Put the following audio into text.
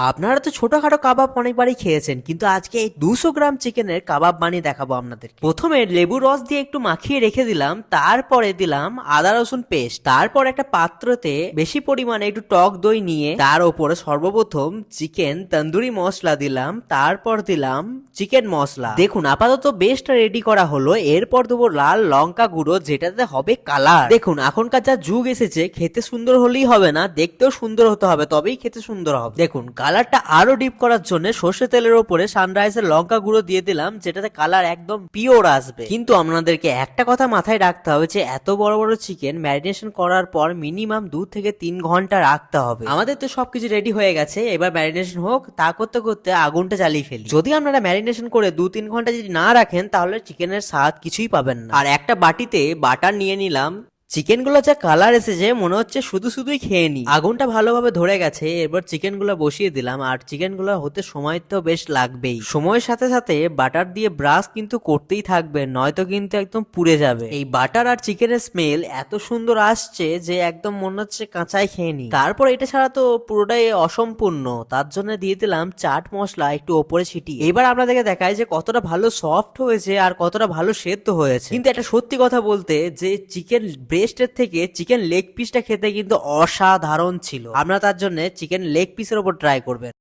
আপনারা তো ছোটখাটো কাবাব অনেকবারই খেয়েছেন, কিন্তু আজকে এই 200 গ্রাম চিকেনের কাবাব বানিয়ে দেখাবো আপনাদের। প্রথমে লেবু রস দিয়ে একটু মাখিয়ে রেখে দিলাম, তারপরে দিলাম আদা রসুন পেস্ট, তারপর একটা পাত্রতে বেশি পরিমাণে একটু টক দই নিয়ে তার উপরে সর্বপ্রথম চিকেন তন্দুরি মশলা দিলাম, তারপর দিলাম চিকেন মশলা। দেখুন আপাতত বেস্টটা রেডি করা হলো, এরপর দেবো লাল লঙ্কা গুঁড়ো, যেটাতে হবে কালার। দেখুন এখনকার যা যুগ এসেছে, খেতে সুন্দর হলেই হবে না, দেখতেও সুন্দর হতে হবে, তবেই খেতে সুন্দর হবে। দেখুন কালারটা আরো ডিপ করার জন্য সর্ষে তেলের উপরে সানরাইজের লঙ্কা গুঁড়ো দিয়ে দিলাম, যেটাতে কালার একদম পিওর আসবে। কিন্তু আপনাদেরকে একটা কথা মাথায় রাখতে হবে যে এত বড় বড় চিকেন ম্যারিনেশন করার পর মিনিমাম 2 থেকে 3 ঘন্টা রাখতে হবে। আমাদের তো সবকিছু রেডি হয়ে গেছে, এবার ম্যারিনেশন হোক। তা করতে করতে আগুনটা জ্বালিয়ে ফেলি। যদি আপনারা ম্যারিনেশন করে 2-3 ঘন্টা যদি না রাখেন, তাহলে চিকেনের স্বাদ কিছুই পাবেন না। আর একটা বাটিতে বাটার নিয়ে নিলাম। চিকেন গুলো যা কালার এসেছে, মনে হচ্ছে শুধু শুধুই খেয়ে নি। আগুনটা ভালোভাবে ধরে গেছে, এবার চিকেন গুলো বসিয়ে দিলাম। আর চিকেন গুলো হতে সময় তো বেশ লাগবেই। সময়ের সাথে সাথে বাটার দিয়ে ব্রাশ কিন্তু করতেই থাকবে, নয়তো কিন্তু একদম পুড়ে যাবে। এই বাটার আর চিকেনের স্মেল এত সুন্দর আসছে যে একদম মনে হচ্ছে কাঁচাই খেয়ে নি। তারপর এটা ছাড়া তো পুরোটাই অসম্পূর্ণ, তার জন্য দিয়ে দিলাম চাট মশলা একটু ওপরে ছিটিয়ে। এবার আপনাদেরকে দেখায় যে কতটা ভালো সফট হয়েছে আর কতটা ভালো সেদ্ধ হয়েছে। কিন্তু একটা সত্যি কথা বলতে, যে চিকেন ব্রেস্টের থেকে চিকেন লেগ পিসটা খেতে কিন্তু অসাধারণ ছিল। আপনারা তার জন্য চিকেন লেগ পিসের উপর ট্রাই করবেন।